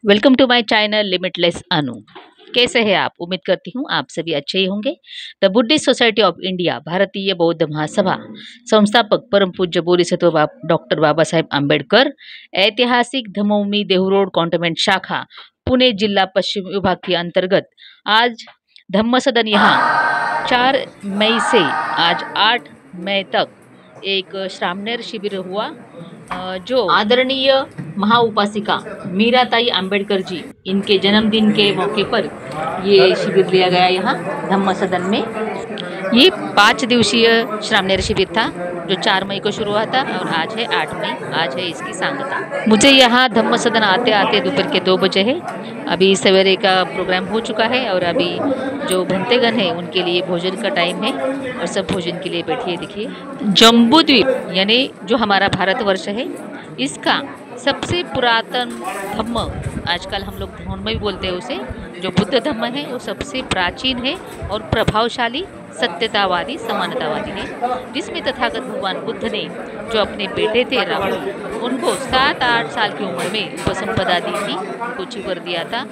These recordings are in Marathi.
Welcome to my channel limitless Anu. कैसे हैं आप? उम्मीद करती हूँ आप सभी अच्छे ही होंगे। The Buddhist society of India भारतीय बौद्ध महासभा संस्थापक परम पूज्य बोधिसत्व डॉक्टर बाबा साहेब आंबेडकर ऐतिहासिक धम्मभूमि देहू रोड कॉन्टोमेंट शाखा पुणे जिला पश्चिम विभाग के अंतर्गत आज धम्म सदन यहाँ 4 मई से आज 8 मई तक एक श्रामणेर शिविर हुआ, जो आदरणीय महाउपासिका मीराताई अंबेडकर जी इनके जन्मदिन के मौके पर ये शिविर लिया गया यहाँ धम्म सदन में। ये 5 दिवसीय श्रामणेर शिविर था जो 4 मई को शुरू हुआ था और आज है 8 मई, आज है इसकी सांगता। मुझे यहाँ धम्म सदन आते आते दोपहर के 2 बजे है। अभी सवेरे का प्रोग्राम हो चुका है और अभी जो भंतेगण है उनके लिए भोजन का टाइम है और सब भोजन के लिए बैठिए। देखिए, जम्बू द्वीप यानी जो हमारा भारतवर्ष है इसका सबसे पुरातन धम्म, आजकल हम लोग धर्म भी बोलते हैं उसे, जो बुद्ध धम्म है वो सबसे प्राचीन है और प्रभावशाली सत्यतावादी समानतावादी है, जिसमें तथागत भगवान बुद्ध ने जो अपने बेटे थे राहुल उनको 7-8 साल की उम्र में उपसंपदा दी थी, उनको चिवर दिया था,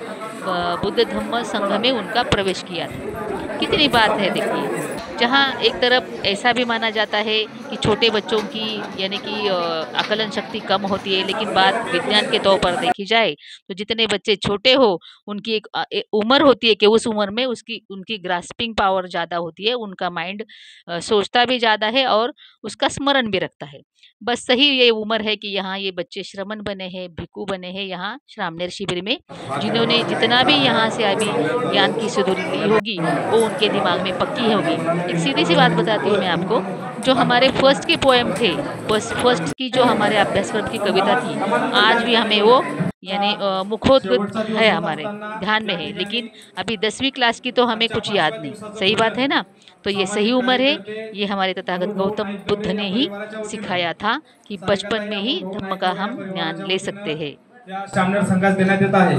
बुद्ध धम्म संघ में उनका प्रवेश किया था। कितनी बात है देखिए, जहाँ एक तरफ ऐसा भी माना जाता है कि छोटे बच्चों की यानी कि आकलन शक्ति कम होती है, लेकिन बात विज्ञान के तौर पर देखी जाए तो जितने बच्चे छोटे हो उनकी एक उम्र होती है कि उस उम्र में उनकी ग्रास्पिंग पावर ज़्यादा होती है, उनका माइंड सोचता भी ज़्यादा है और उसका स्मरण भी रखता है। बस सही ये उम्र है कि यहाँ ये बच्चे श्रमण बने हैं, भिक्खु बने हैं यहाँ श्रामणेर शिविर में, जिन्होंने जितना भी यहाँ से अभी ज्ञान की सुधुरी ली होगी वो उनके दिमाग में पक्की होगी। एक सीधी सी बात बताती हूँ मैं आपको, जो हमारे फर्स्ट के पोएम थे, बस फर्स्ट की जो हमारे अभ्यासक्रम की कविता थी, आज भी हमें वो यानी मुखोद्गत है, हमारे ध्यान में है, लेकिन अभी 10वीं क्लास की तो हमें कुछ याद नहीं। सही बात है ना? तो ये सही उम्र है, ये हमारे तथागत गौतम बुद्ध ने ही सिखाया था कि बचपन में ही धम्म का हम ज्ञान ले सकते हैं। या श्रामणेर संघास देण्यात येत आहे।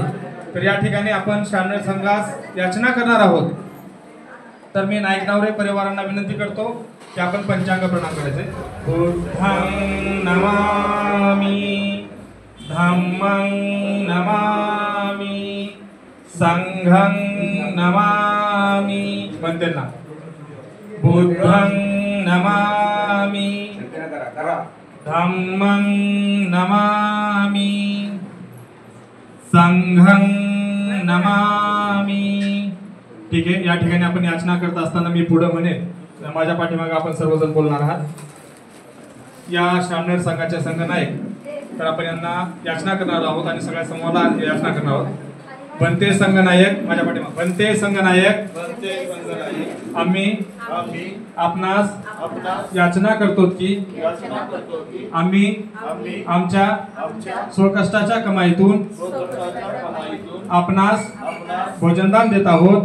तर या ठिकाणी आपण श्रामणेर संघास याचना करणार आहोत। तर मी नाईक नावरे परिवारांना विनंती करतो की आपण पंचांग प्रणाम करायचे। बुद्धं नमामि, धम्मं नमामि, संघं नमामि। म्हणते ना, बुद्धं नमामि, धम्मं नमामि, संघं नमामि। ठीक आहे, या ठिकाणी आपण याचना करत असताना मी पुढे म्हणेन, माझ्या पाठीमागे आपण सर्वजण बोलणार आहात। या श्रामणेर संघाचे संघनायक, तर आपण यांना याचना करणार आहोत आणि सगळ्या समूहाला याचना करणार आहोत। बनते संघनायक, माझ्या पाठीमागे बनते संघनायक, आम्ही आपणास याचना करतो की आम्ही आमच्या स्वकष्टाच्या कमाईतून आपणास भोजनदान देत आहोत,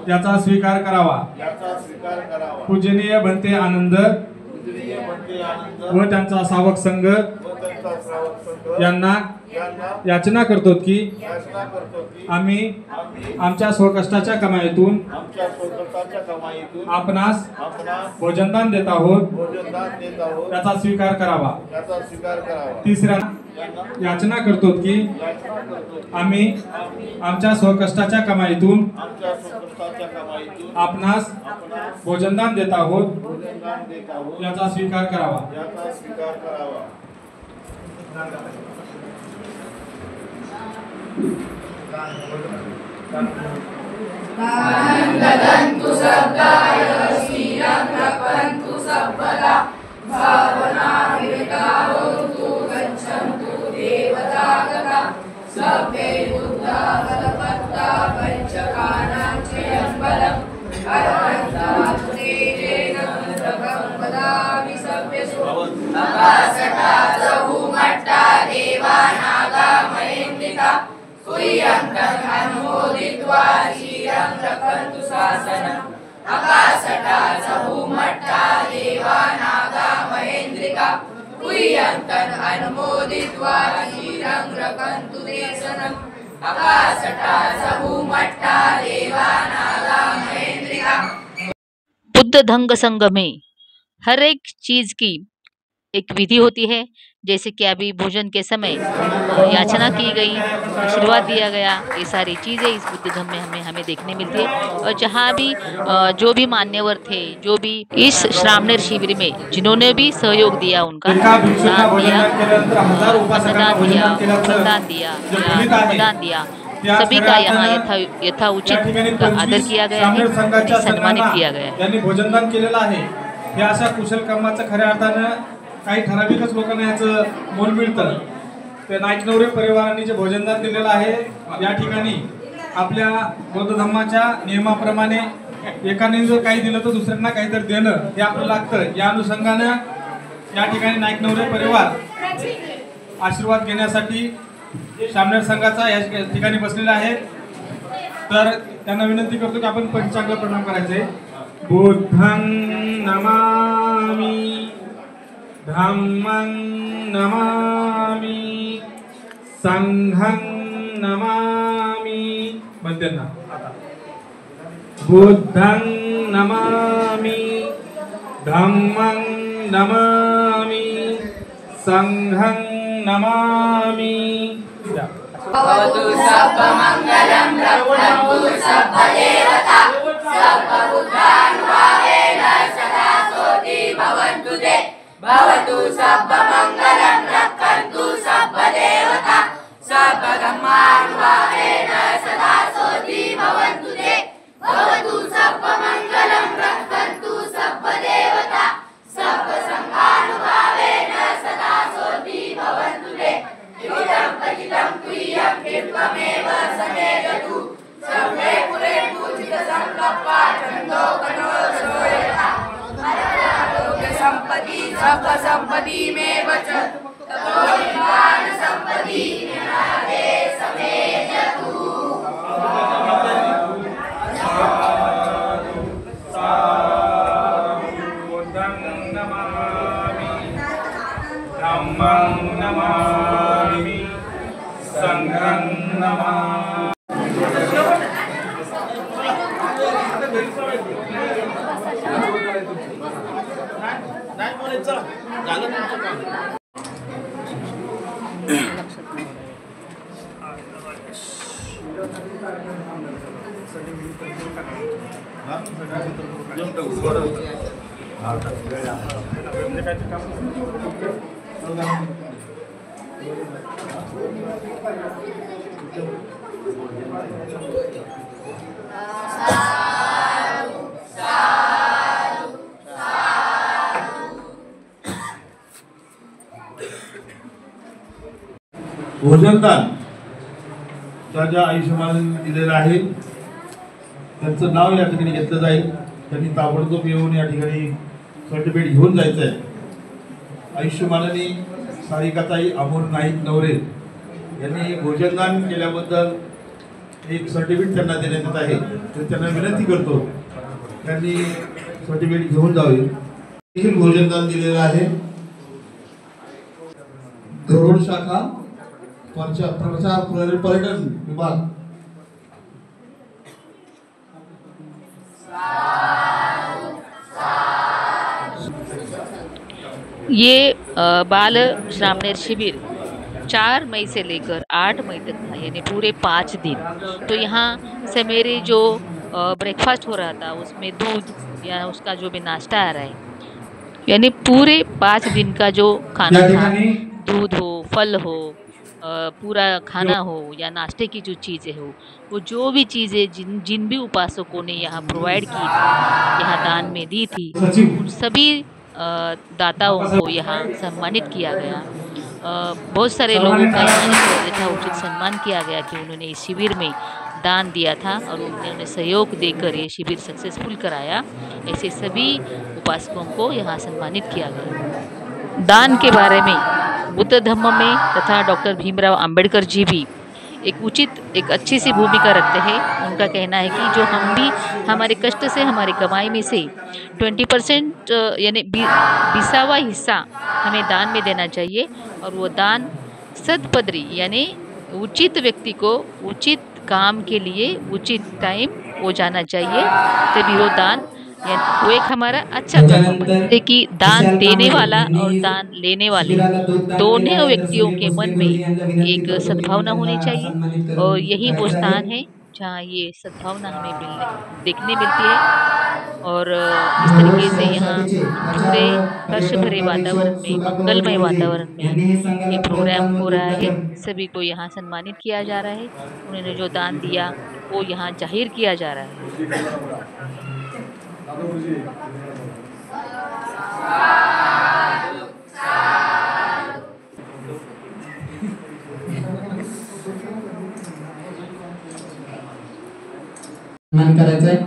याचा स्वीकार करावा। पूजनीय बनते आनंद व त्यांचा सावक संघ यांना याचना करतो की आम्ही आमच्या स्वकष्टाच्या कमाईतून आपणास भोजनदान देत आहोत, त्याचा स्वीकार करावा। तिसऱ्या याचना करतो की आम्ही आमच्या स्वकष्टाच्या कमाईतून आपणास भोजनदान देत आहोत, याचा स्वीकार करावा। ददन्तु शब्दाय श्रियं रक्षन्तु सब्बला भावना विवेकावन्तु गच्छन्तु देवतागता सभ्ये बुद्धा बलवत्ता पंचकानां चयं बलम् अर्हन्ता तेजेन मुद्रकं वदामि सभ्यसु अपासटा बहुमट्टा देवानागा महेन्द्रिका कुय्यन्तं अनुमोदित्वा चिरं रक्षन्तु शासनम् अपासटा बहुमट्टा देवानागा महेन्द्रिका कुय्यन्तं अनुमोदित्वा चिरं रक्षन्तु देशनम् अपासटा बहुमट्टा देवानागा महेन्द्रिका। बुद्ध धंग संघ में हर एक चीज की एक विधि होती है, जैसे कि अभी भोजन के समय याचना की गई, आशीर्वाद दिया गया, ये सारी चीज़ें इस बुद्ध धम्म में हमें देखने मिलती है। और जहाँ भी जो भी मान्यवर थे, जो भी इस श्रामणेर शिविर में जिन्होंने भी सहयोग दिया, उनका एका भिक्षूंना दान दिया, भोजनदान केल्यानंतर हजार उपासकांना अन्नदान दिया, भोजनदान केल्याचं फलदान दिया जे या फलित आहे धर्मदान दिया, त्या सभी का यहाँ सगळ्यांना यथाउचित या ठिकाणी उनका आदर 25 किया गया है श्रामणेर संघाच्या आणि सन्मानित संघांना किया गया है। यांनी भोजनदान केलेलं आहे। हे अशा कुशल कर्माचं खऱ्या अर्थानं काही ठराविकच लोकांना याचं मोल मिळतं। ते नाईक नवरे परिवारांनी जे भोजनदान दिलेलं आहे, या ठिकाणी आपल्या बौद्ध धर्माच्या नियमाप्रमाणे एकाने जर काही दिलं तर दुसऱ्यांना काहीतरी देणं हे आपल्याला लागतं। या अनुषंगानं या ठिकाणी नाईक नवरे परिवार आशीर्वाद घेण्यासाठी श्रामणेर संघाचा या ठिकाणी बसलेला आहे। तर त्यांना विनंती करतो की आपण पंचांग प्रणाम करायचे। बुद्धं नमामि, धम्मं नमामि, संघं नमामि। मध्यांना आता बुद्धं नमामि, धम्मं नमामि, संघं नमामि। भवतु सर्वमङ्गलं रक्षन्तु सर्वदेवता सर्वबुद्धानुभावेन सदा सोऽपि भवन्तु ते। भवतु सर्वमङ्गलं रक्षन्तु सर्वदेवता सर्वधर्मानुभावेन सदा सोऽपि भवन्तु ते। भवतु सर्वमङ्गलं रक्षन्तु सर्वदेवता सर्वसङ्घानुभावेन सदा सोऽपि भवन्तु ते। इदं पतितं तुय्यं त्वमेव समेधतु सर्वे पुरे पूजितसङ्कल्पा छन्दो गणो सरोयता आरोग्यसम्पदि सर्वसम्पदीमेव च ततो ज्ञानसम्पदि निनादे समेधतु। धम्मं नमामि, संघं नमामि। भोजनदान ज्या आयुष्यमानाने दिलेलं आहे त्यांचं नाव या ठिकाणी घेतलं जाईल। त्यांनी ताबडतोब येऊन या ठिकाणी सर्टिफिकेट घेऊन जायचं आहे। आयुष्यमानाने सारिकाताई अमोल नाईक नवरे यांनी भोजनदान केल्याबद्दल एक सर्टिफिकेट त्यांना देण्यात येत आहे। तर त्यांना विनंती करतो त्यांनी सर्टिफिकेट घेऊन जावे। हे भोजनदान दिलेलं आहे। धरोड शाखा प्रचार पर्यटन विभाग। ये बाल श्रामणेर शिविर 4 मई से लेकर 8 मई तक था, यानी पूरे 5 दिन। तो यहाँ सवेरे जो ब्रेकफास्ट हो रहा था उसमें दूध या उसका जो भी नाश्ता आ रहा है, यानी पूरे 5 दिन का जो खाना था, दूध हो, फल हो, पूरा खाना हो या नाश्ते की जो चीज़ें हो, वो जो भी चीज़ें जिन भी उपासकों ने यहाँ प्रोवाइड की थी, यहाँ दान में दी थी, उन सभी दाताओं को यहाँ सम्मानित किया गया। बहुत सारे लोगों का यहाँ यथा उचित सम्मान किया गया कि उन्होंने इस शिविर में दान दिया था और उन्होंने सहयोग देकर ये शिविर सक्सेसफुल कराया। ऐसे सभी उपासकों को यहाँ सम्मानित किया गया। दान के बारे में बुद्ध धम्म में तथा डॉक्टर भीमराव अंबेडकर जी भी एक अच्छी सी भूमिका रखते हैं। उनका कहना है कि जो हम भी हमारे कष्ट से, हमारी कमाई में से 20% यानी 20वां हिस्सा हमें दान में देना चाहिए, और वो दान सदपदरी यानी उचित व्यक्ति को उचित काम के लिए उचित टाइम वो जाना चाहिए, तभी वो दान वो एक हमारा अच्छा परफॉर्मेंस है कि दान देने वाला और दान लेने वाले दोनों व्यक्तियों के मन में एक सद्भावना होनी चाहिए, और यही वो स्थान है जहाँ ये सद्भावना हमें मिलने देखने मिलती है। और इस तरीके से यहाँ पूरे हर्ष भरे वातावरण में, मंगलमय वातावरण में ये प्रोग्राम हो रहा है। सभी को यहाँ सम्मानित किया जा रहा है। उन्होंने जो दान दिया वो यहाँ जाहिर किया जा रहा है। सन्मान करायचा आहे।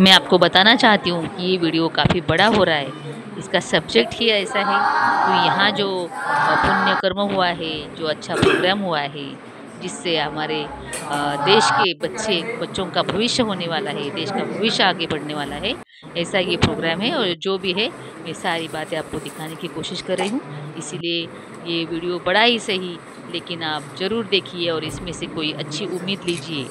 मैं आपको बताना चाहती हूँ कि ये वीडियो काफ़ी बड़ा हो रहा है। इसका सब्जेक्ट ही ऐसा है। तो यहाँ जो पुण्य कर्म हुआ है, जो अच्छा प्रोग्राम हुआ है, जिससे हमारे देश के बच्चों का भविष्य होने वाला है, देश का भविष्य आगे बढ़ने वाला है, ऐसा ये प्रोग्राम है। और जो भी है मैं सारी बातें आपको दिखाने की कोशिश कर रही हूँ। इसीलिए ये वीडियो बड़ा ही सही, लेकिन आप ज़रूर देखिए और इसमें से कोई अच्छी उम्मीद लीजिए।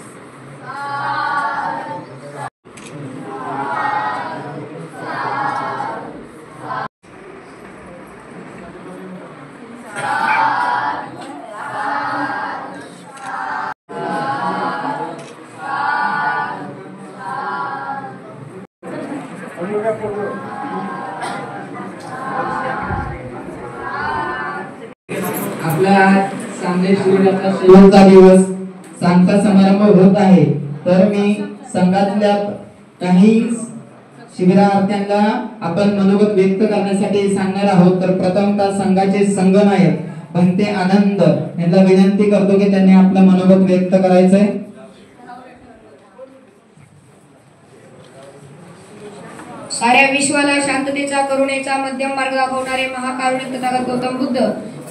आपला सामने शिबिराचा शेवटचा दिवस सांगता समारंभ होत आहे। तर मी संघातल्या काही शिबिरार्थ्यांना आपण मनोगत व्यक्त करण्यासाठी सांगणार आहोत। तर प्रथमतः संघाचे संघनायक भंते आनंद यांना विनंती करतो की त्यांनी आपलं मनोगत व्यक्त करायचंय। साऱ्या विश्वाला शांततेचा, करुणेचा मध्यम मार्ग दाखवणारे महाकारुणिक Tathagat Gautam Buddha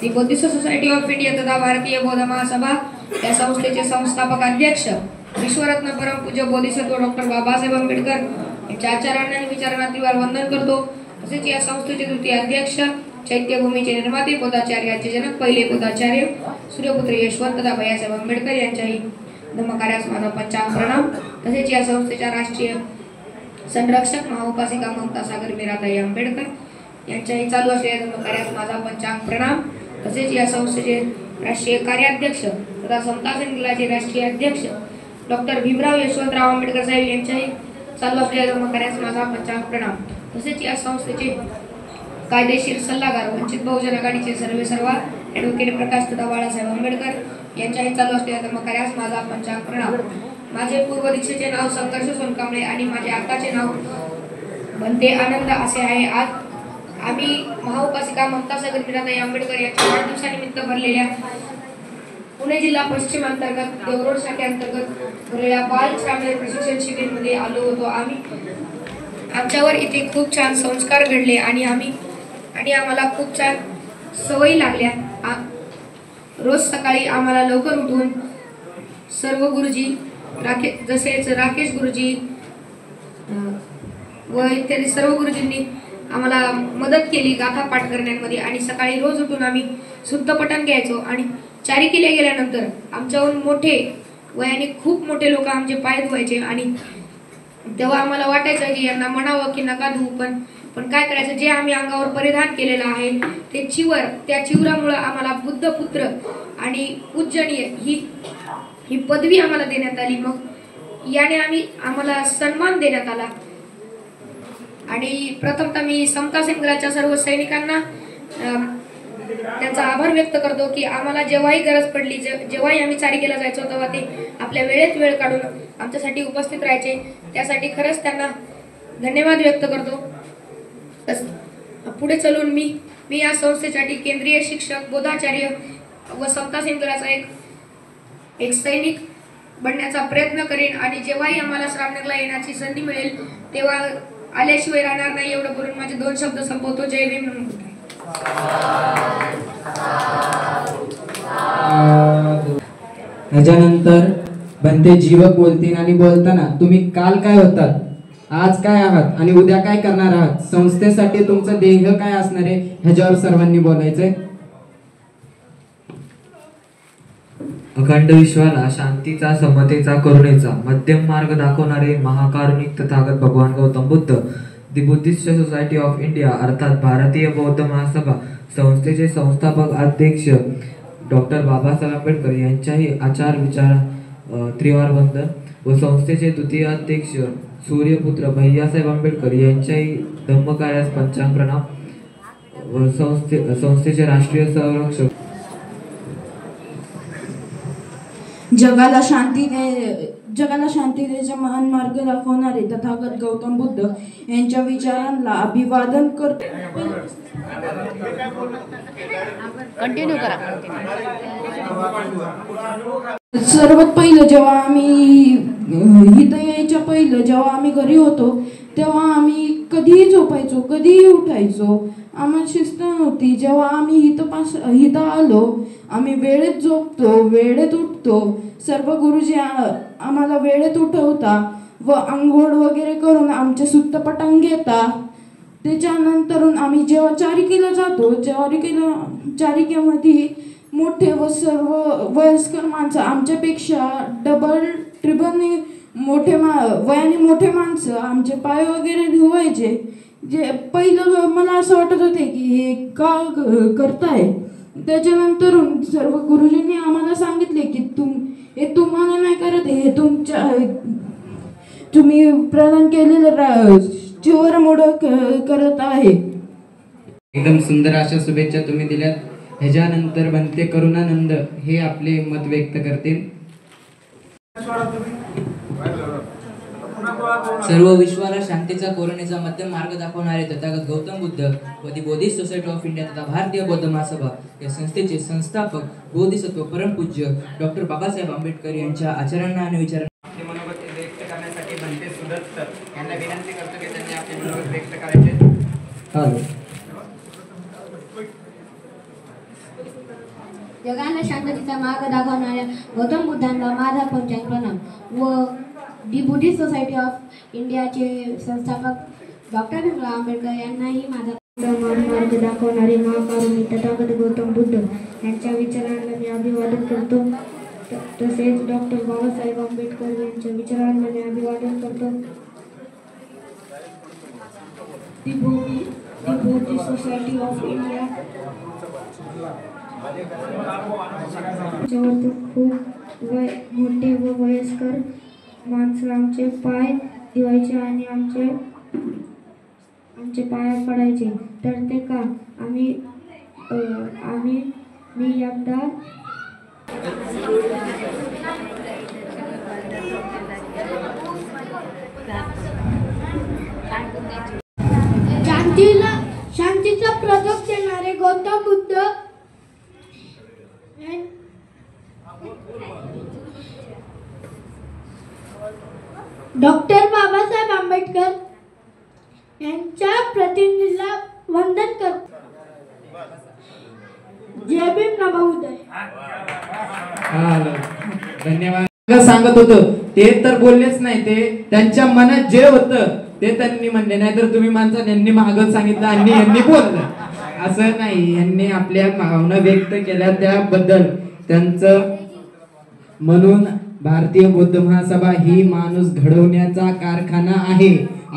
the Buddhist society of India तथा भारतीय बौद्ध महासभा या संस्थेचे संस्थापक अध्यक्ष विश्वरत्न परमपूज्य बोधिसत्व डॉक्टर बाबासाहेब आंबेडकर यांच्या आचरणाने आणि विचारांना वंदन करतो। तसेच या संस्थेचे द्वितीय अध्यक्ष, चैत्यभूमीचे निर्माते, बोधाचार्याचे जनक, पहिले बोधाचार्य सूर्यपुत्र यशवंत तथा भैयासाहेब आंबेडकर यांच्याही धम्मकार्यास माझा पंचांग प्रणाम। तसेच या संस्थेच्या राष्ट्रीय संरक्षक महाउपासिका ममता सागर मीराताई आंबेडकर यांच्याही चालू असलेल्या धम्मकार्यास माझा पंचांग प्रणाम। तसेच या संस्थेचे राष्ट्रीय कार्याध्यक्ष तथा समता संघाचे राष्ट्रीय अध्यक्ष डॉक्टर भीमराव यशवंतराव आंबेडकर साहेब यांच्याही चालू असलेल्या धम्मकार्यास माझा पंचांग प्रणाम। तसेच या संस्थेचे कायदेशीर सल्लागार वंचित बहुजन आघाडीचे सर्वेसर्वा ॲडव्होकेट प्रकाश तथा बाळासाहेब आंबेडकर यांच्याही चालू असलेल्या धम्मकार्यास माझा पंचांग प्रणाम। माझे पूर्व दीक्षेचे नाव संघर्ष सोनकांबळे आणि माझे आताचे नाव भंते आनंद असे आहे। आज आम्ही महाउपासिका ममता सागर मीराताई आंबेडकर यांच्या वाढदिवसानिमित्त भरलेल्या पुणे जिल्हा पश्चिम अंतर्गत देवरोड शाखे अंतर्गत भरलेल्या बाल श्रावण प्रशिक्षण शिबिरमध्ये आलो होतो। आम्ही आमच्यावर इथे खूप छान संस्कार घडले आणि आम्हाला खूप छान सवयी लागल्या. रोज सकाळी आम्हाला लवकर उठून सर्व गुरुजी जसेच राकेश गुरुजी व इत्यादी सर्व गुरुजींनी आम्हाला मदत केली गाथा पाठ करण्यामध्ये. आणि सकाळी रोज उठून आम्ही शुद्ध पठण घ्यायचो आणि चारी किल्ले गेल्यानंतर आमच्याहून मोठे वयाने खूप मोठे लोक आमचे पाय धुवायचे आणि तेव्हा आम्हाला वाटायचं की यांना म्हणावं की नका धुवू, पण काय करायचं, जे आम्ही अंगावर परिधान केलेलं आहे ते त्या चिवरामुळे आम्हाला बुद्धपुत्र आणि पूजनीय ही पदवी आम्हाला देण्यात आली. मग याने आम्हाला सन्मान देण्यात आला. आणि प्रथमतः मी समता संघाच्या सर्व सैनिकांना त्यांचा आभार व्यक्त करतो की आम्हाला जेव्हाही गरज पडली, जेव्हाही आम्ही चारिकेला जायचो तेव्हा ते आपल्या वेळेत वेळ काढून आमच्यासाठी उपस्थित राहायचे. त्यासाठी खरंच त्यांना धन्यवाद व्यक्त करतो. पुढे चलून मी या संस्थेसाठी केंद्रीय शिक्षक, बोधाचार्य व समता संघाचा एक सैनिक बनण्याचा प्रयत्न करेन. आणि जेव्हाही आम्हाला श्रावणला येण्याची संधी मिळेल तेव्हा आल्याशिवाय राहणार नाही एवढं बोलून माझे 2 शब्द संपवतो. जय भीम. याच्यानंतर बनते जीवक बोलतील आणि बोलताना तुम्ही काल काय होतात, आज काय आहात आणि उद्या काय करणार आहात, संस्थेसाठी तुमचं ध्येय काय असणार आहे ह्याच्यावर सर्वांनी बोलायचंय. अखंड विश्वाला शांतीचा, समतेचा, करुणेचा मध्यम मार्ग दाखवणारे महाकारुणिक तथागत भगवान Gautam Buddha, the Buddhist society of India अर्थात भारतीय बौद्ध महासभा संस्थेचे संस्थापक अध्यक्ष डॉक्टर बाबासाहेब आंबेडकर यांच्याही आचार विचार त्रिवार वंदन व संस्थेचे द्वितीय अध्यक्ष सूर्यपुत्र भैयासाहेब आंबेडकर यांच्याही धम्मकायास पंचांग प्रणाम व संस्थेचे राष्ट्रीय संरक्षक जगाला शांतीचा महान मार्ग दाखवणारे तथागत गौतम बुद्ध यांच्या विचारांना अभिवादन करतो. कंटिन्यू करा. सर्वात पहिलं जेव्हा आम्ही इथं यायच्या पहिलं जेव्हा आम्ही घरी होतो तेव्हा आम्ही कधीही झोपायचो, कधीही उठायचो, आम्हाला शिस्त नव्हती. जेव्हा आम्ही इथं आलो आम्ही वेळेत झोपतो, वेळेत उठतो. सर्व गुरुजी आम्हाला वेळेत उठवता व आंघोळ वगैरे करून आमचे सुत्तपटंग घेता. त्याच्यानंतर आम्ही जेव्हा चारिकेला जातो, चारिकेमध्ये मोठे व सर्व वयस्कर माणसं आमच्यापेक्षा डबल ट्रिपल वयाने मोठे माणसं आमचे पाय वगैरे धुवायचे. जे पहिलं मला असं वाटत होते की हे का करताय. त्याच्यानंतर सर्व गुरुजींनी आम्हाला सांगितले की हे तुम्हाला नाही करत, हे तुम्ही प्रदान केलेलं चिवरमुळं करत आहे. एकदम सुंदर अशा शुभेच्छा तुम्ही दिल्यात. ह्याच्यानंतर बनते करुणानंद हे आपले मत व्यक्त करतील. सर्व विश्वाला शांतीचा, करुणेचा मध्यम मार्ग दाखवणारे तथागत गौतम बुद्ध व दी बुद्धिस्ट सोसायटी ऑफ इंडिया तथा भारतीय बौद्ध महासभा या संस्थेचे संस्थापक बोधिसत्व परमपूज्य डॉक्टर बाबासाहेब आंबेडकर यांच्या आचरणांना आणि विचारांना मनोगत व्यक्त करण्यासाठी बनते सुदत्त यांना विनंती करतो की त्यांनी आपले मनोगत व्यक्त करायचे. जगाला शांततेचा मार्ग दाखवणाऱ्या गौतम बुद्धांना माझा पंचांग प्रणाम व दी बुद्धिस्ट सोसायटी ऑफ इंडियाचे संस्थापक डॉक्टर भीमराव आंबेडकर यांनाही माझा मार्ग दाखवणारे महाकारुणिक तथागत गौतम बुद्ध यांच्या विचारांना मी अभिवादन करतो. तसेच डॉक्टर बाबासाहेब आंबेडकर यांच्या विचारांना मी अभिवादन करतो. दी बुद्धिस्ट सोसायटी ऑफ इंडिया खूप मोठे व वयस्कर माणसं आमचे पाय धुवायचे आणि आमचे पायात पडायचे. तर ते का मी एकदा शांतीचा प्रतीक देणारे गौतम बुद्ध डॉक्टर बाबासाहेब आंबेडकर यांच्या प्रतिनिधीला वंदन करतो. जय भीम नमोदय. धन्यवाद. सांगत होतं ते तर बोललेच नाही, ते त्यांच्या मनात जे होतं ते त्यांनी म्हणले, नाहीतर तुम्ही माणसं यांनी मागं सांगितलं आणि यांनी बोललं असं नाही. यांनी आपल्या भावना व्यक्त केल्या त्याबद्दल त्यांचं. म्हणून भारतीय बौद्ध महासभा ही माणूस घडवण्याचा कारखाना आहे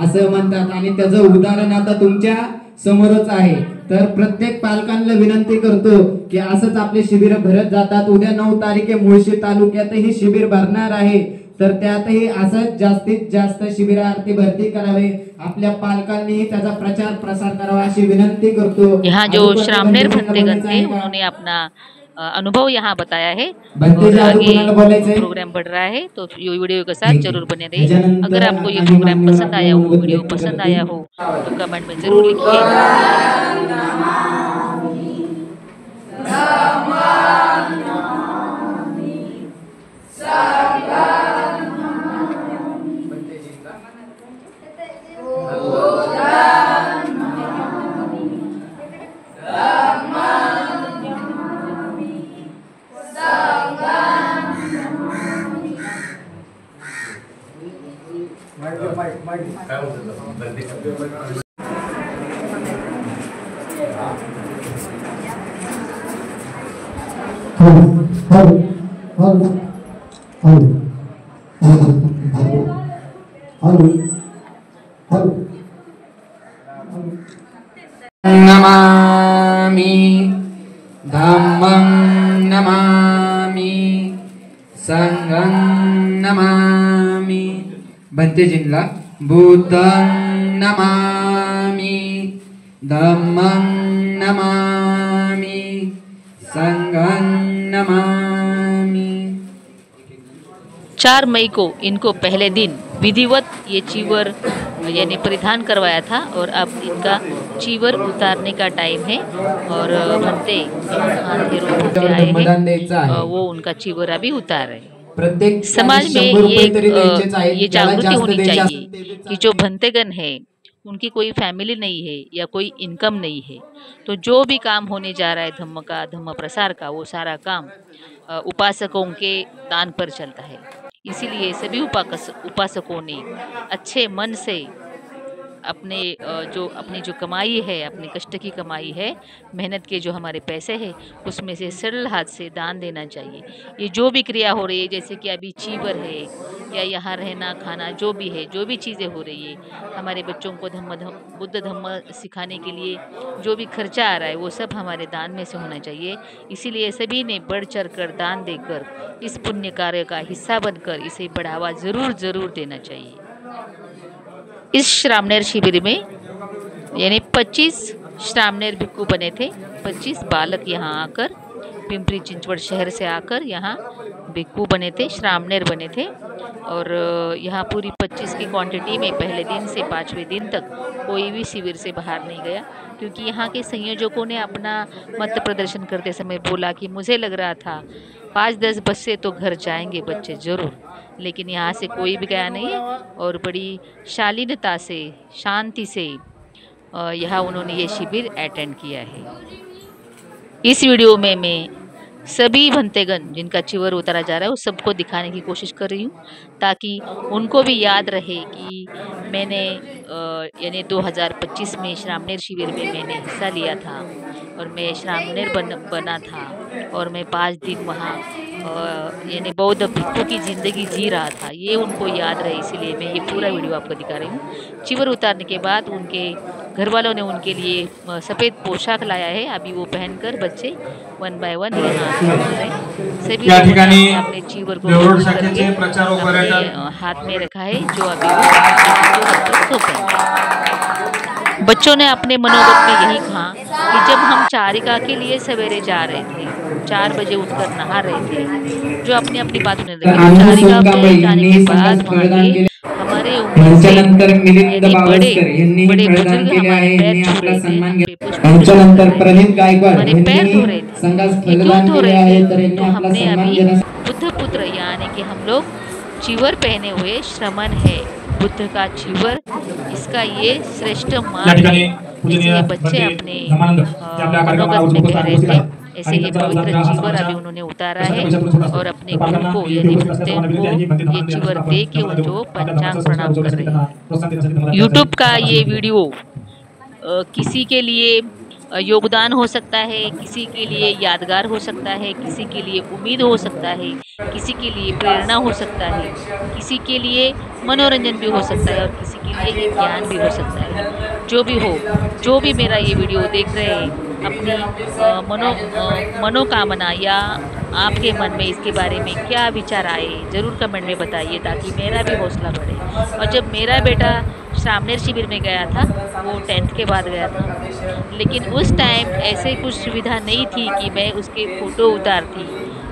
असं म्हणतात आणि त्याचं उदाहरण आता तुमच्या समोरच आहे. तर प्रत्येक पालकांना विनंती करतो की असंच आपले शिबिर भरत जातात. उद्या 9 तारखे मुळशी तालुक्यातही शिबिर भरणार आहे, तर त्यातही असंच जास्तीत जास्त शिबिरार्थी भरती करावे. आपल्या पालकांनी त्याचा प्रचार प्रसार करावा अशी विनंती करतो. यहाँ जो श्रामनेर भंतेगन थे उन्होंने अपना अनुभव यहाँ बताया है और आगे प्रोग्राम बढ़ रहा है, तो ये वीडियो के साथ जरूर बने रहिए. अगर आपको ये प्रोग्राम पसंद आया हो, वीडियो पसंद आया हो तो कमेंट में जरूर लिखिए. नमामि धम्मं नमामि संघं नमामि. भंतेजींना बुद्धं नमामि धम्मं नमामि संघं नमामि. 4 मई को इनको पहले दिन विधिवत ये चीवर यानी परिधान करवाया था और अब इनका चीवर उतारने का टाइम है. और भंते आए हैं वो उनका चीवर अभी उतार रहे हैं. प्रत्येक समाज में ये जागृति होनी चाहिए कि जो भंतेगन है उनकी कोई फैमिली नहीं है या कोई इनकम नहीं है, तो जो भी काम होने जा रहा है धम्म का, धम्म प्रसार का, वो सारा काम उपासकों के दान पर चलता है. इसीलिए सभी उपासकों ने अच्छे मन से अपनी जो कमाई है, अपने कष्ट की कमाई है, मेहनत के जो हमारे पैसे हैं उसमें से सरल हाथ से दान देना चाहिए. ये जो भी क्रिया हो रही है, जैसे कि अभी चीवर है या यहाँ रहना खाना जो भी है, जो भी चीज़ें हो रही है, हमारे बच्चों को बुद्ध धम्म सिखाने के लिए जो भी खर्चा आ रहा है वो सब हमारे दान में से होना चाहिए. इसीलिए सभी ने बढ़ चढ़ कर दान देकर इस पुण्य कार्य का हिस्सा बनकर इसे बढ़ावा ज़रूर देना चाहिए. इस श्रामनेर शिविर में यानी 25 श्रामनेर भिक्खु बने थे. 25 बालक यहाँ आकर पिंपरी चिंचवड़ शहर से आकर यहाँ भिक्खु बने थे, श्रामनेर बने थे. और यहाँ पूरी 25 की क्वांटिटी में पहले दिन से 5वें दिन तक कोई भी शिविर से बाहर नहीं गया, क्योंकि यहाँ के संयोजकों ने अपना मत प्रदर्शन करते समय बोला कि मुझे लग रहा था 5-10 बस से तो घर जाएंगे बच्चे ज़रूर, लेकिन यहाँ से कोई भी गया नहीं. और बड़ी शालीनता से, शांति से यहाँ उन्होंने ये शिविर अटेंड किया है. इस वीडियो में मैं सभी भंतेगन जिनका चीवर उतारा जा रहा है उस सबको दिखाने की कोशिश कर रही हूँ, ताकि उनको भी याद रहे कि मैंने यानी 2025 में श्रामनेर शिविर में मैंने हिस्सा लिया था और मैं श्रामनेर बना था और मैं 5 दिन वहाँ यानी बौद्ध भिक्खु की ज़िंदगी जी रहा था. ये उनको याद रहे, इसीलिए मैं ये पूरा वीडियो आपको दिखा रही हूँ. चीवर उतारने के बाद उनके घर वालों ने उनके लिए सफ़ेद पोशाक लाया है. अभी वो पहनकर बच्चे 1 बाय 1 सभी अपने चीवर को हाथ में रखा है, जो अभी बच्चों ने अपने मनोगत में यही कहा कि जब हम चारिका के लिए सवेरे जा रहे थे, 4 बजे उठकर नहा रहे थे, जो अपनी अपनी बात होने लगी. चारिका पे जाने के बाद हमारे यांच्यानंतर मिलिंद बावस्कर यांनी प्रदान केले आहे. यांनी आपला सन्मान केला. यांच्यानंतर प्रदीप गायकवाड यांनी संघास फलदान केले आहे, तर यांनी आपला सन्मान केला. बुद्ध पुत्र यानी कि हम लोग चीवर पहने हुए श्रमण है, बुद्ध का जीवन, इसका ये श्रेष्ठ या मार्ग ठिकाणी है। पूजनीय जैसे ये बच्चे बंदे अपने धर्मानंद ते आपल्या कार्यक्रमाला मनोगत में उपस्थित कह रहे उपस्थित थे, आहेत ऐसे आणि ये त्यांचा पवित्र उदाहरण जीवन समाजाच्या अभी उन्होंने उतारा कशाच्या है पैशातून छोटा असतो. और अपने तर गुरु पालकांना को ही यानी उपस्थित असल्याचं मला गुरुदेव विनंती आहे की बंदे को ये धर्मानंद यांना जीवन आपण दे के धन्यवाद देऊ. उनको आपल्या पंचांग धर्माचा संस्कार प्रणाम कर उजवण्यासाठी रहे त्यांना हैं। प्रोत्साहन देण्यासाठी तुम्हाला यूट्यूब का त्यासाठी ये वीडियो किसी के लिए योगदान हो सकता है, किसी के लिए यादगार हो सकता है, किसी के लिए उम्मीद हो सकता है, किसी के लिए प्रेरणा हो सकता है, किसी के लिए मनोरंजन भी हो सकता है और किसी के लिए एक ज्ञान भी हो सकता है। जो भी हो, जो भी मेरा ये वीडियो देख रहे हैं, अपनी मनोकामना या आपके मन में इसके बारे में क्या विचार आए ज़रूर कमेंट में बताइए, ताकि मेरा भी हौसला बढ़े। और जब मेरा बेटा सामनेर शिविर में गया था, वो 10th के बाद गया था, लेकिन उस टाइम ऐसे कुछ सुविधा नहीं थी कि मैं उसके फ़ोटो उतारती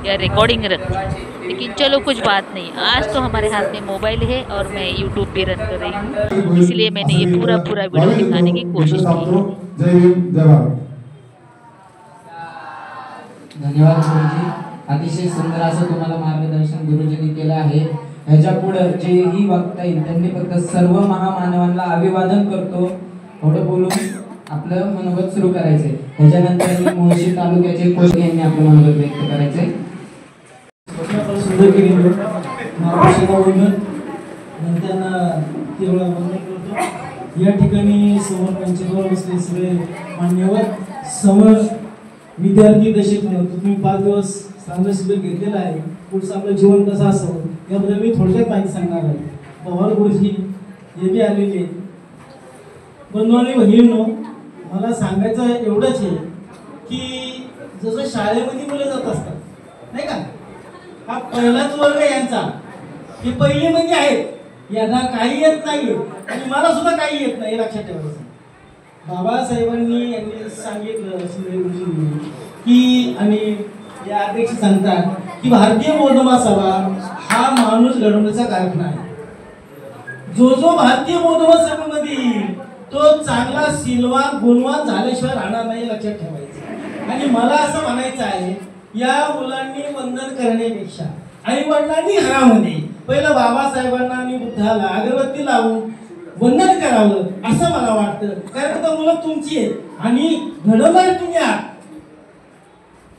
या रिकॉर्डिंग रखती। लेकिन चलो कुछ बात नहीं, आज तो हमारे हाथ में मोबाइल है और मैं यूट्यूब भी रन कर रही हूँ, इसलिए मैंने ये पूरा वीडियो दिखाने की कोशिश की। जय हिंद जय भारत. धन्यवाद गुरुजी. अतिशय सुंदर असं तुम्हाला मार्गदर्शन गुरुजींनी केलं आहे. ह्याच्या पुढे जेही वक्ता येईल त्यांनी फक्त सर्व महामानवांना अभिवादन करतो एवढं बोलून आपलं मनोगत सुरू करायचंय. ह्याच्यानंतर मुळशी तालुक्याचे कोळी यांनी आपलं मनोगत व्यक्त करायचंय. सुंदर केलेलं महाराष्ट्राला वंदन नंतर तेवढा वंदन करतो. या ठिकाणी समोर पंचगोळ बसले सगळे मान्यवर, समोर विद्यार्थी दशक तुम्ही 5 दिवस चांगलं शिबिर घेतलेलं आहे. पुढचं आपलं जीवन कसं असावं याबद्दल मी थोडक्यात माहिती सांगणार आहे. पवार गुरुजी हे बी आलेले. बंधू आणि भगिनींनो, मला सांगायचं एवढंच आहे की जसं शाळेमध्ये मुलं जात असतात नाही का, हा पहिलाच वर्ग यांचा, हे पहिली म्हणजे आहेत, यांना काही येत नाही आणि मला सुद्धा काही येत नाही, लक्षात ठेवायचं. बाबासाहेबांनी यांनी सांगितलं गुरुजींनी की, आणि या अध्यक्ष सांगतात की भारतीय बौद्ध महासभा हा माणूस घडवण्याचा कारखाना आहे. जो जो भारतीय बौद्ध महासभेमध्ये येईल तो चांगला सिलवान गुणवान झाल्याशिवाय राहणार नाही, लक्षात ठेवायचं. आणि मला असं म्हणायचं आहे, या मुलांनी वंदन करण्यापेक्षा आई वडिलांनी घरामध्ये पहिलं बाबासाहेबांना आणि बुद्धाला अगरबत्ती लावून वंदन करावं असं मला वाटतं. कारण तर मुलं तुमची आहेत आणि घडवणार तुम्ही आहात.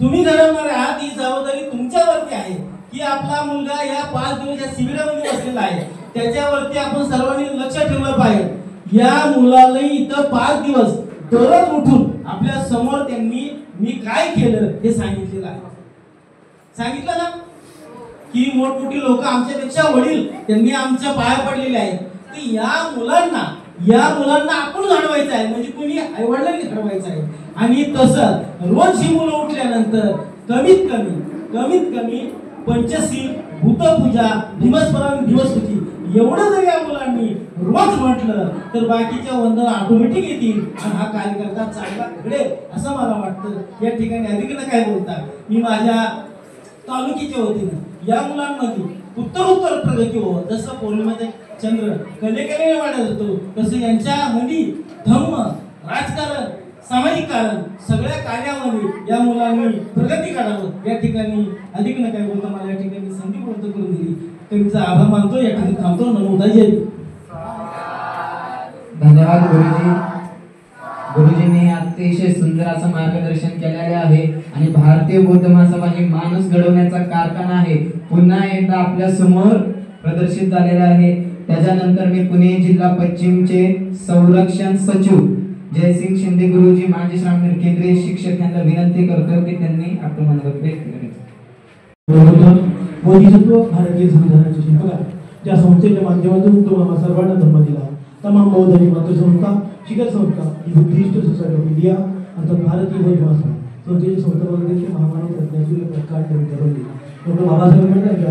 तुम्ही घडवणार आहात, ही जबाबदारी तुमच्यावरती आहे की आपला मुलगा या 5 दिवस या शिबिरामध्ये बसलेला आहे, त्याच्यावरती आपण सर्वांनी लक्ष ठेवलं पाहिजे. या मुलाला इथं 5 दिवस दररोज उठून आपल्या समोर त्यांनी मी काय केलं हे सांगितलेलं आहे. सांगितलं ना की मोठमोठी लोक आमच्यापेक्षा वडील त्यांनी आमच्या पाया पडलेले आहेत. तर या मुलांना आपण घडवायचं आहे, म्हणजे कुणी आई वडिलांनी घडवायचं आहे. आणि तसं रोज ही मुलं उठल्यानंतर कमीत कमी पंचशील, भूतपूजा, भीमस्मरण, दिवसपूजी एवढं जर या मुलांनी रोज म्हटलं तर बाकीच्या वंदन ऑटोमॅटिक येतील आणि हा कार्यकर्ता चांगला घडेल असं मला वाटतं. या ठिकाणी अधिक काय बोलतात, मी माझ्या तालुक्याच्या वतीनं या मुलांमध्ये उत्तर प्रगती हो. जसं पौर्णिमेचा चंद्र कलेने वाढत होतो, तसं यांच्यामध्ये धम्म, राजकारण, सामाजिक कारण सगळ्या कार्यामध्ये या मुलांनी प्रगती करावं. या ठिकाणी अधिक न काय बोलता मला या ठिकाणी संधी प्राप्त करून दिली, त्यांचा आभार मानतो. या ठिकाणी थांबतो. नमोदा जय. धन्यवाद गुरुजी. गुरुजींनी अतिशय सुंदर असं मार्गदर्शन केलेले आहे. आणि भारतीय बौद्ध महासभा ही माणूस घडवण्याचा कारखाना आहे, पुन्हा एकदा आपल्या समोर प्रदर्शित झालेला आहे. त्याच्यानंतर मी पुणे जिल्हा पश्चिमचे संरक्षण सचिव जयसिंग शिंदे गुरुजी, माजी श्रावणी केंद्रीय शिक्षक यांना विनंती करतो की त्यांनी आपलं मनोगत व्यक्त करायचं. बोधिसत्व भारतीय संविधानाचे शिल्पकार ज्या संस्थेच्या माध्यमातून तुम्हाला सर्वांना धर्म दिला, तमाम बौद्ध आणि मातृसंस्था, शिखर संस्था, बुद्धिस्ट सोसायटी ऑफ इंडिया अर्थात भारतीय बौद्ध महासभा संस्थेचे संस्थापक महामानव प्रज्ञासूर्य प्रकाश करवली डॉक्टर बाबासाहेब आंबेडकर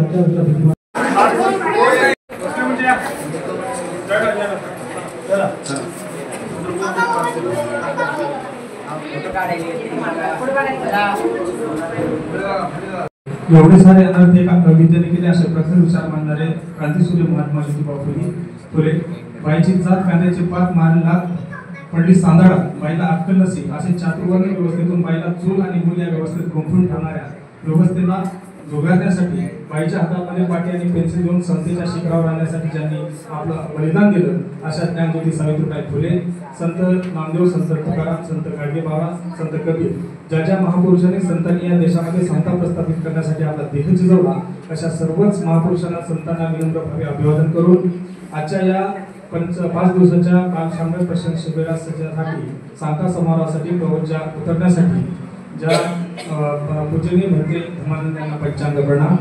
एवढे सारे अनर्थ विद्यार्थी केले असे प्रखर विचार मांडणारे क्रांतीसूर्य महात्मा ज्योतिबा फुले. बाईची जात कांद्याचे पात मारला पडली सांधाडा, बाईला अक्कल नसे असे चातुर्वर्ण व्यवस्थेतून बाईला चूल आणि मूल या व्यवस्थेत गुंफून ठेवणाऱ्या व्यवस्थेला झुगारण्यासाठी बाईच्या हातामध्ये पाटी आणि पेन्सिल देऊन संस्थेच्या शिखरावर आणण्यासाठी ज्यांनी आपलं बलिदान दिलं अशा ज्ञानज्योती सावित्रीबाई फुले, संत नामदेव, संत तुकाराम, संत गाडगेबाबा, संत कबीर, ज्या महापुरुषांनी संतांनी या देशामध्ये समता प्रस्थापित करण्यासाठी आपला देह झिजवला अशा सर्वच महापुरुषांना संतांना विनम्रभावे अभिवादन करून आजच्या या 5 दिवसाच्या कालशांबळ प्रशासन शिबिरासाठी सांगता समारोहासाठी प्रवचन उतरण्यासाठी ज्या पूजनीय भंते धर्मानंद यांना पंचांग प्रणाम,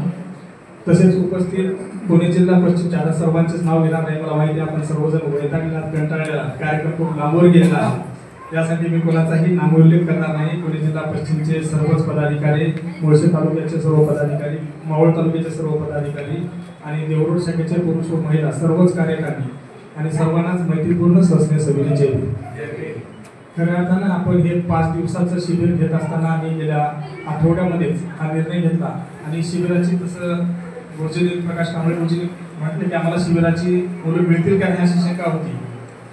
तसेच उपस्थित पुणे जिल्हा पश्चिम सर्वांचेच नाव घेणार नाही, मला माहिती आपण सर्वजण वैतागलेला कंटाळलेला, कार्यक्रम खूप लांबवर गेलेला आहे, यासाठी मी कोणाचाही नामोल्लेख करणार नाही. पुणे जिल्हा पश्चिमचे सर्वच पदाधिकारी, मुळशी तालुक्याचे सर्व पदाधिकारी, मावळ तालुक्याचे सर्व पदाधिकारी आणि देवरूड शाखेचे पुरुष व महिला सर्वच कार्यकर्ते आणि सर्वांनाच मैत्रीपूर्ण सहस्ने सविनय जय भीम. खऱ्या अर्थानं आपण हे 5 दिवसाचं शिबिर घेत असताना आम्ही गेल्या आठवड्यामध्येच हा निर्णय घेतला आणि शिबिराची तसं गुरुजी प्रकाश कांबळे गुरुजी म्हटले की आम्हाला शिबिराची मुलं मिळतील का अशी शंका होती,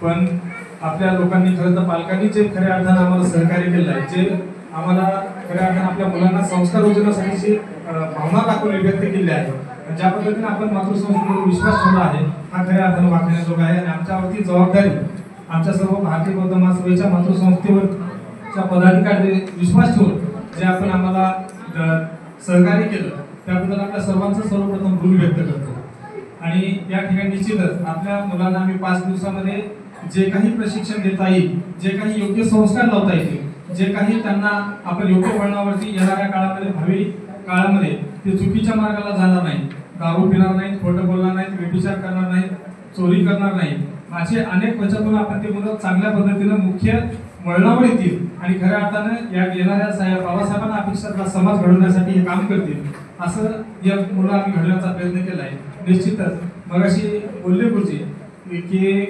पण आपल्या लोकांनी खरं तर पालकांनी जे खऱ्या अर्थानं आम्हाला सहकार्य केलं आहे, जे आम्हाला खऱ्या अर्थानं आपल्या मुलांना संस्कार योजनेसाठी भावना दाखवली व्यक्त केली आहे, ज्या पद्धतीने आपण मातृसंस्थेवर विश्वास ठेवला आहे हा खऱ्या अर्थानं वागण्याजोगा आहे आणि आमच्यावरती जबाबदारी आमच्या सर्व भारतीय बौद्ध महासभेच्या मातृसंस्थेवरच्या पदाधिकारी विश्वास ठेवून जे आपण आम्हाला सहकार्य केलं त्याबद्दल आपल्या सर्वांचं सर्वप्रथम ऋण व्यक्त करतो. आणि या ठिकाणी निश्चितच आपल्या मुलांना आम्ही 5 दिवसामध्ये जे काही प्रशिक्षण देता येईल, जे काही योग्य संस्कार लावता येतील, जे काही त्यांना आपण योग्य वळणावरती येणाऱ्या काळामध्ये भावी काळामध्ये ते चुकीच्या मार्गाला जाणार नाही, दारू पिणार नाहीत, खोटं बोलणार नाहीत, व्यभिचार करणार नाहीत, चोरी करणार नाहीत, असे अनेक वचनातून आपण ते मुलं चांगल्या पद्धतीनं मुख्य वळणावर येतील आणि खऱ्या अर्थानं या येणाऱ्या बाबासाहेबांना अपेक्षा समाज घडवण्यासाठी हे काम करतील असं या मुलं आम्ही घडवण्याचा प्रयत्न केला आहे. निश्चितच मगाशी बोलले गुरुजी की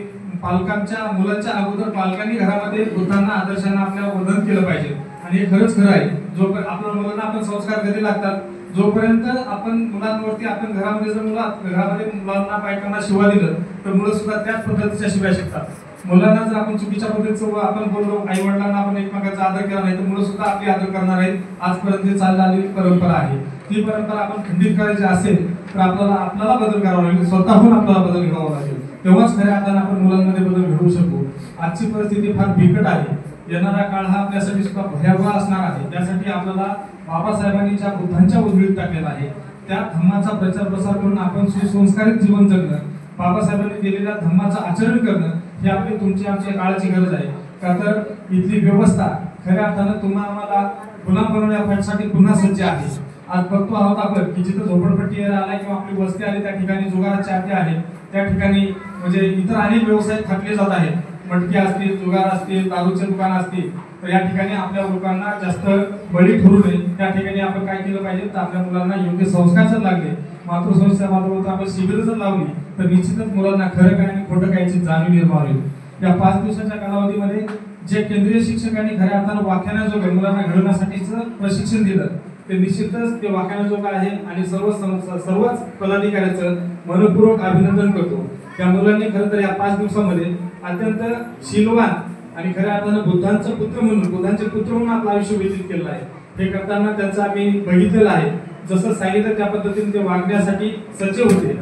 पालकांच्या मुलांच्या अगोदर पालकांनी घरामध्ये बुद्धांना आदर्शांना आपल्या वर्धन केलं पाहिजे आणि हे खरंच खरं आहे. जो आपल्या मुलांना आपण संस्कार कधी लागतात, जोपर्यंत आपण मुलांवरती आपण घरामध्ये जर घरामध्ये मुलांना पायकांना शिवा दिलं तर मुलं सुद्धा त्याच पद्धतीच्या शिव्या शिकतात. मुलांना जर आपण चुकीच्या पद्धतीचं आपण बोललो, आई वडिलांना आपण एकमेकांचा आदर केला नाही तर मुलं सुद्धा आपली आदर करणार आहेत. आजपर्यंत चालत आलेली परंपरा आहे, ती परंपरा आपण खंडित करायची असेल तर आपल्याला बदल करावा लागेल, स्वतःहून आपल्याला बदल घडावा लागेल, तेव्हाच खऱ्या अर्थानं आपण मुलांमध्ये बदल घडवू शकू. आजची परिस्थिती फार बिकट आहे, येणारा काळ हा आपल्यासाठी सुद्धा भयावह असणार आहे. त्यासाठी आपल्याला बाबासाहेबांनी ज्या बुद्धांच्या उजळीत टाकलेला आहे त्या धम्माचा प्रचार प्रसार करून आपण सुसंस्कारित जीवन जगणं, बाबासाहेबांनी दिलेल्या धम्माचं आचरण करणं ही आपली तुमची आमच्या काळाची गरज आहे. का तर इथली व्यवस्था खऱ्या अर्थानं तुम्हाला आम्हाला गुलाम बनवण्यासाठी पुन्हा सज्ज आहे. आज बघतो आहोत आपण की जिथं झोपडपट्टी आलाय किंवा आपली वस्ती आली त्या ठिकाणी जुगाराचे अड्डे आहेत, त्या ठिकाणी म्हणजे इतर अनेक व्यवसाय थकले जात आहेत. मटकी असतील, जुगार असतील, दारूचे दुकान असतील, तर या ठिकाणी आपल्या लोकांना जास्त बळी ठरू नये त्या ठिकाणी आपण काय केलं पाहिजे तर आपल्या मुलांना योग्य संस्कार जर लागले, मातृसंस्थेच्या माध्यमातून आपण शिबिर जर लावली तर निश्चितच मुलांना खरं काय आणि खोटं कायची जाणीव निर्माण होईल. या 5 दिवसाच्या कालावधीमध्ये जे केंद्रीय शिक्षकांनी खऱ्या अर्थानं वाख्यानाजोगं मुलांना घडवण्यासाठीचं प्रशिक्षण दिलं ते निश्चितच ते वाख्यानाजोगं आहे आणि सर्वच पदाधिकाऱ्यांचं मनपूर्वक अभिनंदन करतो. त्या मुलांनी खरं तर या 5 दिवसामध्ये अत्यंत शीलवान आणि खऱ्या अर्थानं बुद्धांचे पुत्र म्हणून आपलं आयुष्य व्यतीत केलं आहे. हे करताना त्यांचं आम्ही बघितलेलं आहे, जसं सांगितलं त्या पद्धतीने ते वागण्यासाठी सज्ज होते.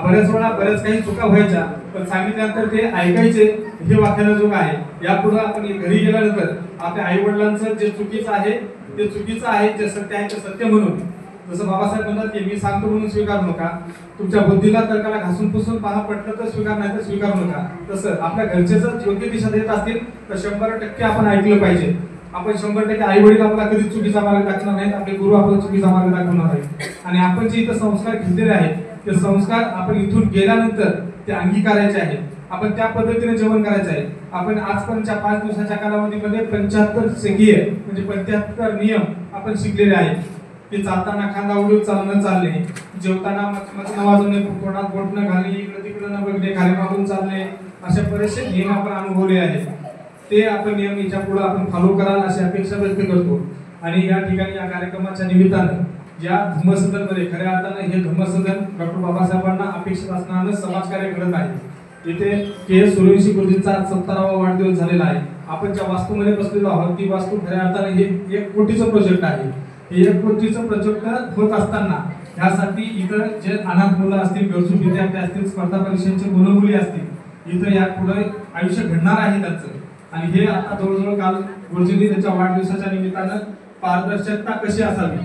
बऱ्याच वेळा बऱ्याच काही चुका व्हायच्या पण सांगितल्यानंतर ते ऐकायचे, हे वाख्यानाजोगं आहे. यापुढे आपण घरी गेल्यानंतर आपल्या आई वडिलांचं जे चुकीचं आहे ते चुकीचं आहे, जे सत्य आहे ते सत्य म्हणून, जसं बाबासाहेब म्हणतात की मी सांगतो म्हणून स्वीकारू नका, तुमच्या बुद्धीला तर्काला घासून पुसून पहा, पटलं तर स्वीकार नाही तर स्वीकारू नका. तसं आपल्या घरचे जर योग्य दिशा देत असतील तर 100% आपण ऐकलं पाहिजे. आपण 100% आई वडील आपल्याला कधी चुकीचा मार्ग दाखवणार नाहीत, आपले गुरु आपल्याला चुकीचा मार्ग दाखवणार आहेत आणि आपण जे इथं संस्कार घेतलेले आहेत ते संस्कार आपण इथून गेल्यानंतर ते अंगीकारायचे आहेत. आपण त्या पद्धतीने जेवण करायचं आहे. आपण आजपर्यंतच्या 5 दिवसाच्या कालावधीमध्ये 75 सेकीय म्हणजे 75 नियम आपण शिकलेले आहेत. की चालताना खांदा उडून चालणं चालणे, जेवताना मचमच वाजवणे, तोंडात बोट न घालणे, इकडे तिकडे न बघणे, खाली मागून चालणे, अशा बरेचसे नियम आपण अनुभवले आहेत. ते आपण नियम याच्या पुढे आपण फॉलो कराल अशी अपेक्षा व्यक्त करतो. आणि या ठिकाणी या कार्यक्रमाच्या निमित्तानं या धम्मसदनमध्ये खऱ्या अर्थानं हे धम्मसदन डॉक्टर बाबासाहेबांना अपेक्षित असणारं समाजकार्य घडत आहे. इथे के.एस. सूर्यवंशी गुरुजींचा 70वा वाढदिवस झालेला आहे. आपण ज्या वास्तूमध्ये बसलेलो आहोत ती वास्तू खऱ्या अर्थानं हे 1 कोटीचं प्रोजेक्ट आहे. इयत्तेचं प्रचलित होत असताना यासाठी इथं जे अनाथ मुलं असतील, गरजू विद्यार्थी असतील, स्पर्धा परीक्षांचे मुलं मुली असतील, इथं या पुढे आयुष्य घडणार आहे त्यांचं. आणि हे आता जवळजवळ काल गुरुजींनी त्यांच्या वाढदिवसाच्या निमित्तानं पारदर्शकता कशी असावी,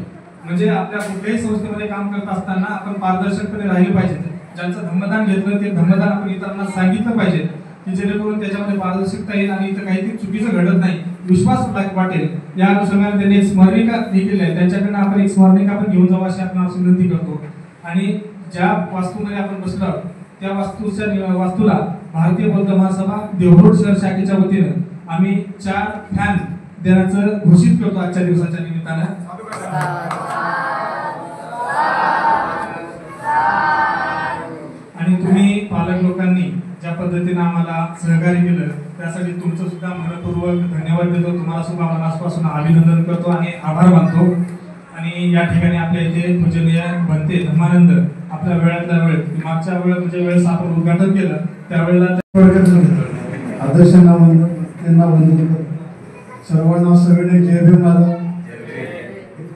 म्हणजे आपल्या कुठल्याही संस्थेमध्ये काम करत असताना आपण पारदर्शकपणे राहिले पाहिजे. ज्यांचं धम्मदान घेतलं ते धम्मदान आपण इतरांना सांगितलं पाहिजे, की जेणेकरून त्याच्यामध्ये पारदर्शकता येईल आणि इथं काहीतरी चुकीचं घडत नाही, विश्वास वाटेल. या अनुषंगाने त्यांनी एक स्मरणिका लिहिलेली आहे, त्यांच्याकडनं आपण एक स्मरणिका आपण घेऊन जाऊ अशी आपण विनंती करतो. आणि ज्या वास्तूमध्ये आपण बसलो त्या वास्तूला भारतीय बौद्ध महासभा देवरोड शहर शाखेच्या वतीनं आम्ही 4 फॅन देण्याचं घोषित करतो आजच्या दिवसाच्या निमित्तानं. आणि तुम्ही पालक लोकांनी ज्या पद्धतीने आम्हाला सहकार्य केलं त्यासाठी तुमचं सुद्धा मनपूर्वक धन्यवाद देतो. तुम्हाला सुद्धा मनापासून अभिनंदन करतो आणि आभार मानतो. आणि या ठिकाणी आपल्या इथे पूजनीय बनते धर्मानंद आपल्या वेळातल्या वेळेत, मागच्या वेळेस आपण उद्घाटन केलं त्यावेळेला आदर्शांना त्यांना वंदन करतो. सर्वांना सगळे जय भीम. माझा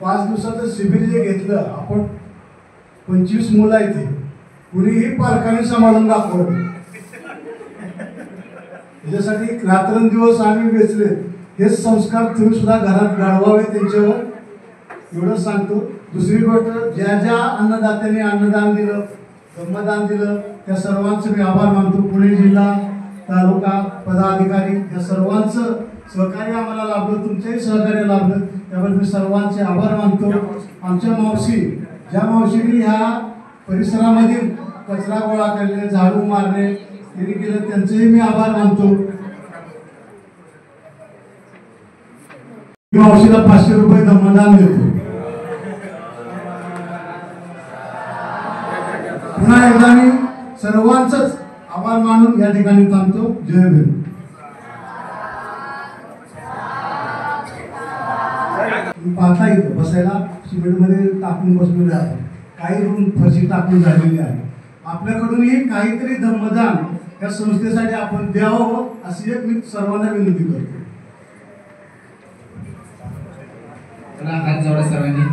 5 दिवसाचं शिबिर जे घेतलं आपण, 25 मुलं आहेत, कुणीही पालकांनी समाधान दाखवलं. त्याच्यासाठी रात्रंदिवस आम्ही वेचले. हे संस्कार तुम्ही सुद्धा घरात घडवावे त्यांच्यावर, एवढं सांगतो. दुसरी गोष्ट, ज्या ज्या अन्नदात्यांनी अन्नदान दिलं, धम्मदान दिलं, त्या सर्वांचे मी आभार मानतो. पुणे जिल्हा, तालुका पदाधिकारी या सर्वांचं सहकार्य आम्हाला लाभलं, तुमचंही सहकार्य लाभलं, त्याबद्दल मी सर्वांचे आभार मानतो. आमच्या मावशी, ज्या मावशींनी ह्या परिसरामधील कचरा गोळा करणे, झाडू मारणे त्यांनी केलं, त्यांचेही मी आभार मानतो. मी मावशीला 500 रुपये धम्मदान देतो. पुन्हा एकदा मी सर्वांचंच आभार मानून या ठिकाणी थांबतो. जय भीम. पाहता येतं बसायला सिमेंटमध्ये टाकून बसलेले आहे, काही रूम फरशी टाकून झालेली आहे. आपल्याकडूनही काहीतरी धम्मदान या संस्थेसाठी आपण द्यावं अशी एक मी सर्वांना विनंती करतो. हात जोडा सर्वांनी.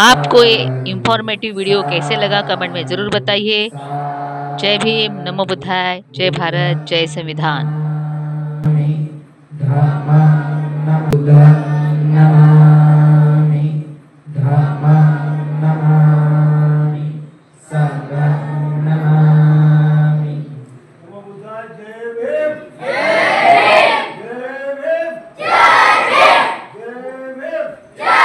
आपको ये इंफॉर्मेटिव वीडियो कैसे लगा कमेंट में ज़रूर बताइए. जय भीम, नमो बुद्धाय, जय भारत, जय संविधान. जय